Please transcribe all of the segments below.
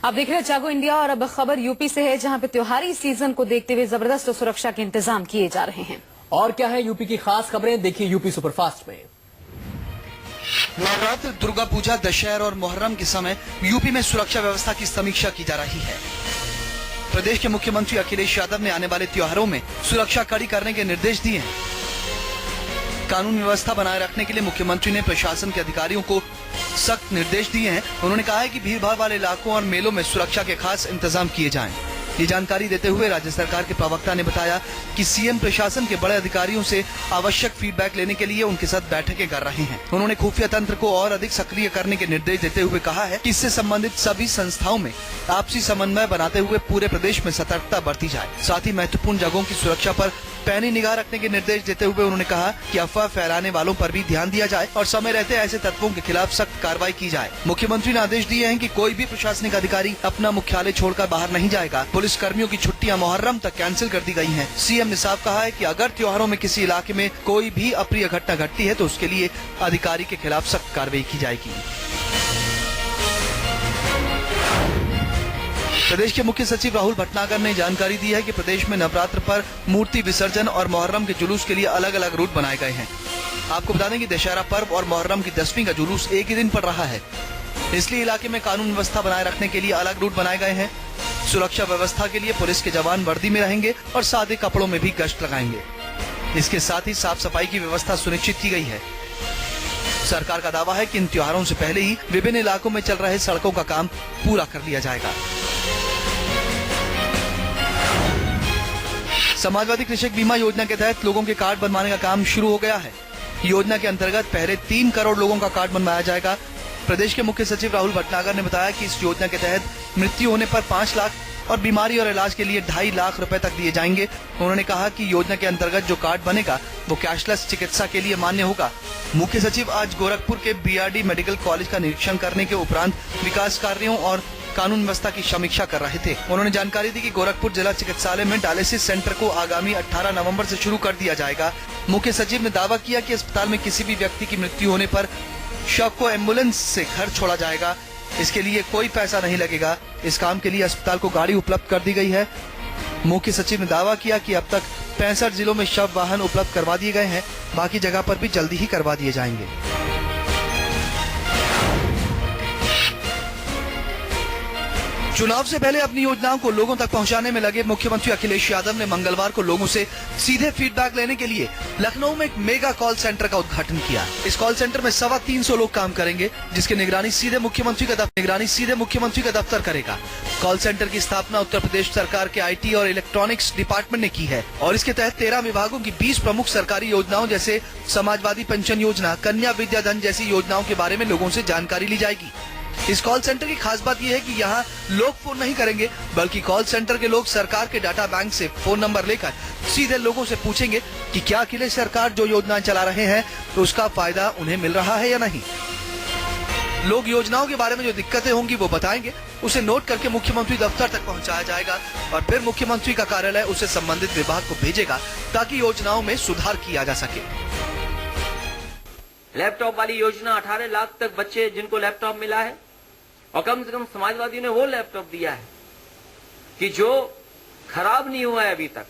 आप देख रहे हैं जागो इंडिया और अब खबर यूपी से है, जहां पे त्योहारी सीजन को देखते हुए जबरदस्त सुरक्षा के इंतजाम किए जा रहे हैं। और क्या है यूपी की खास खबरें, देखिए यूपी सुपरफास्ट में। नवरात्र, दुर्गा पूजा, दशहरा और मुहर्रम के समय यूपी में सुरक्षा व्यवस्था की समीक्षा की जा रही है। प्रदेश के मुख्यमंत्री अखिलेश यादव ने आने वाले त्योहारों में सुरक्षा कड़ी करने के निर्देश दिए हैं। कानून व्यवस्था बनाए रखने के लिए मुख्यमंत्री ने प्रशासन के अधिकारियों को सख्त निर्देश दिए हैं। उन्होंने कहा है कि भीड़ भाड़ वाले इलाकों और मेलों में सुरक्षा के खास इंतजाम किए जाएं। ये जानकारी देते हुए राज्य सरकार के प्रवक्ता ने बताया कि सीएम प्रशासन के बड़े अधिकारियों से आवश्यक फीडबैक लेने के लिए उनके साथ बैठकें कर रहे हैं। उन्होंने खुफिया तंत्र को और अधिक सक्रिय करने के निर्देश देते हुए कहा है कि इससे संबंधित सभी संस्थाओं में आपसी समन्वय बनाते हुए पूरे प्रदेश में सतर्कता बरती जाए। साथ ही महत्वपूर्ण जगहों की सुरक्षा पर पैनी निगाह रखने के निर्देश देते हुए उन्होंने कहा कि अफवाह फैलाने वालों पर भी ध्यान दिया जाए और समय रहते ऐसे तत्वों के खिलाफ सख्त कार्रवाई की जाए। मुख्यमंत्री ने आदेश दिए हैं कि कोई भी प्रशासनिक अधिकारी अपना मुख्यालय छोड़कर बाहर नहीं जाएगा। पुलिस कर्मियों की छुट्टियां मुहर्रम तक कैंसिल कर दी गई हैं। सीएम ने साफ कहा है कि अगर त्योहारों में किसी इलाके में कोई भी अप्रिय घटना घटती है तो उसके लिए अधिकारी के खिलाफ सख्त कार्रवाई की जाएगी। प्रदेश के मुख्य सचिव राहुल भटनागर ने जानकारी दी है कि प्रदेश में नवरात्र पर मूर्ति विसर्जन और मुहर्रम के जुलूस के लिए अलग अलग रूट बनाए गए हैं। आपको बता दें कि दशहरा पर्व और मुहर्रम की 10वीं का जुलूस एक ही दिन पर रहा है, इसलिए इलाके में कानून व्यवस्था बनाए रखने के लिए अलग रूट बनाए गए हैं। सुरक्षा व्यवस्था के लिए पुलिस के जवान वर्दी में रहेंगे और सादे कपड़ों में भी गश्त लगाएंगे। इसके साथ ही साफ सफाई की व्यवस्था सुनिश्चित की गई है। सरकार का दावा है कि इन त्योहारों से पहले ही विभिन्न इलाकों में चल रहे सड़कों का काम पूरा कर लिया जाएगा। समाजवादी कृषक बीमा योजना के तहत लोगों के कार्ड बनवाने का काम शुरू हो गया है। योजना के अंतर्गत पहले 3 करोड़ लोगों का कार्ड बनवाया जाएगा। प्रदेश के मुख्य सचिव राहुल भटनागर ने बताया कि इस योजना के तहत मृत्यु होने पर 5 लाख और बीमारी और इलाज के लिए 2.5 लाख रुपए तक दिए जाएंगे। उन्होंने कहा कि योजना के अंतर्गत जो कार्ड बनेगा वो कैशलेस चिकित्सा के लिए मान्य होगा। मुख्य सचिव आज गोरखपुर के बीआरडी मेडिकल कॉलेज का निरीक्षण करने के उपरांत विकास कार्यों और कानून व्यवस्था की समीक्षा कर रहे थे। उन्होंने जानकारी दी कि गोरखपुर जिला चिकित्सालय में डायलिसिस सेंटर को आगामी 18 नवंबर से शुरू कर दिया जाएगा। मुख्य सचिव ने दावा किया कि अस्पताल में किसी भी व्यक्ति की मृत्यु होने पर शव को एम्बुलेंस से घर छोड़ा जाएगा। इसके लिए कोई पैसा नहीं लगेगा। इस काम के लिए अस्पताल को गाड़ी उपलब्ध कर दी गई है। मुख्य सचिव ने दावा किया कि अब तक 65 जिलों में शव वाहन उपलब्ध करवा दिए गए हैं। बाकी जगह पर भी जल्दी ही करवा दिए जाएंगे। चुनाव से पहले अपनी योजनाओं को लोगों तक पहुंचाने में लगे मुख्यमंत्री अखिलेश यादव ने मंगलवार को लोगों से सीधे फीडबैक लेने के लिए लखनऊ में एक मेगा कॉल सेंटर का उद्घाटन किया। इस कॉल सेंटर में 325 लोग काम करेंगे, जिसकी निगरानी सीधे मुख्यमंत्री का दफ्तर करेगा। कॉल सेंटर की स्थापना उत्तर प्रदेश सरकार के IT और इलेक्ट्रॉनिक्स डिपार्टमेंट ने की है और इसके तहत 13 विभागों की 20 प्रमुख सरकारी योजनाओं जैसे समाजवादी पेंशन योजना, कन्या विद्याधन जैसी योजनाओं के बारे में लोगों से जानकारी ली जाएगी। इस कॉल सेंटर की खास बात यह है कि यहाँ लोग फोन नहीं करेंगे, बल्कि कॉल सेंटर के लोग सरकार के डाटा बैंक से फोन नंबर लेकर सीधे लोगों से पूछेंगे कि क्या अखिलेश सरकार जो योजनाएं चला रहे हैं तो उसका फायदा उन्हें मिल रहा है या नहीं। लोग योजनाओं के बारे में जो दिक्कतें होंगी वो बताएंगे, उसे नोट करके मुख्यमंत्री दफ्तर तक पहुंचाया जाएगा और फिर मुख्यमंत्री का कार्यालय उसे संबंधित विभाग को भेजेगा ताकि योजनाओं में सुधार किया जा सके। लैपटॉप वाली योजना 18 लाख तक बच्चे जिनको लैपटॉप मिला है और कम से कम समाजवादी ने वो लैपटॉप दिया है कि जो खराब नहीं हुआ है अभी तक।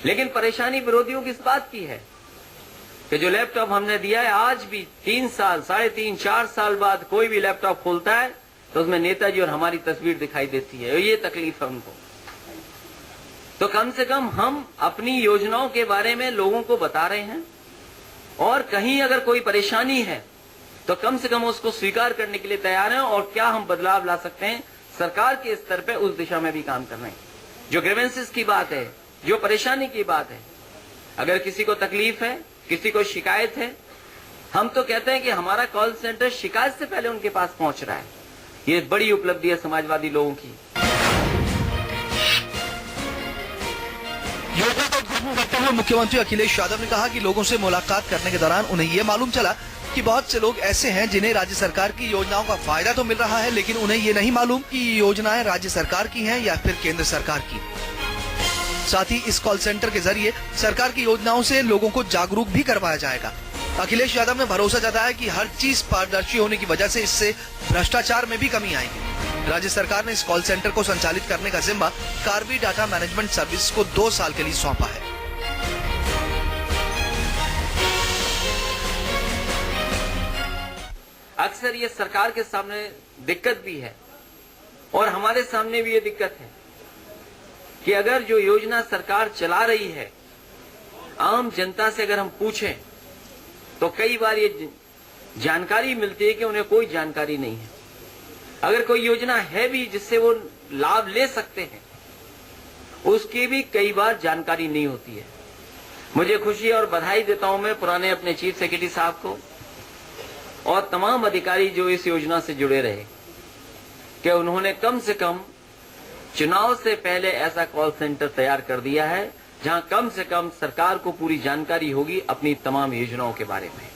लेकिन परेशानी विरोधियों की इस बात की है कि जो लैपटॉप हमने दिया है आज भी 3 साल, 3.5, 4 साल बाद कोई भी लैपटॉप खोलता है तो उसमें नेताजी और हमारी तस्वीर दिखाई देती है। ये तकलीफ है उनको। तो कम से कम हम अपनी योजनाओं के बारे में लोगों को बता रहे हैं और कहीं अगर कोई परेशानी है तो कम से कम उसको स्वीकार करने के लिए तैयार हैं और क्या हम बदलाव ला सकते हैं सरकार के स्तर पे उस दिशा में भी काम कर रहे हैं। जो ग्रीवेंसेस की बात है, जो परेशानी की बात है, अगर किसी को तकलीफ है, किसी को शिकायत है, हम तो कहते हैं कि हमारा कॉल सेंटर शिकायत से पहले उनके पास पहुंच रहा है। ये बड़ी उपलब्धि है समाजवादी लोगों की। योजना का उद्घाटन करते हुए मुख्यमंत्री अखिलेश यादव ने कहा कि लोगों से मुलाकात करने के दौरान उन्हें ये मालूम चला कि बहुत से लोग ऐसे हैं जिन्हें राज्य सरकार की योजनाओं का फायदा तो मिल रहा है, लेकिन उन्हें ये नहीं मालूम कि ये योजनाएं राज्य सरकार की हैं या फिर केंद्र सरकार की। साथ ही इस कॉल सेंटर के जरिए सरकार की योजनाओं से लोगों को जागरूक भी करवाया जाएगा। अखिलेश यादव ने भरोसा जताया कि हर चीज पारदर्शी होने की वजह से इससे भ्रष्टाचार में भी कमी आएगी। राज्य सरकार ने इस कॉल सेंटर को संचालित करने का जिम्मा कार्बी डाटा मैनेजमेंट सर्विस को 2 साल के लिए सौंपा है। अक्सर ये सरकार के सामने दिक्कत भी है और हमारे सामने भी ये दिक्कत है कि अगर जो योजना सरकार चला रही है, आम जनता से अगर हम पूछें तो कई बार ये जानकारी मिलती है कि उन्हें कोई जानकारी नहीं है। अगर कोई योजना है भी जिससे वो लाभ ले सकते हैं, उसकी भी कई बार जानकारी नहीं होती है। मुझे खुशी और बधाई देता हूं मैं पुराने अपने चीफ सेक्रेटरी साहब को और तमाम अधिकारी जो इस योजना से जुड़े रहे कि उन्होंने कम से कम चुनाव से पहले ऐसा कॉल सेंटर तैयार कर दिया है जहां कम से कम सरकार को पूरी जानकारी होगी अपनी तमाम योजनाओं के बारे में।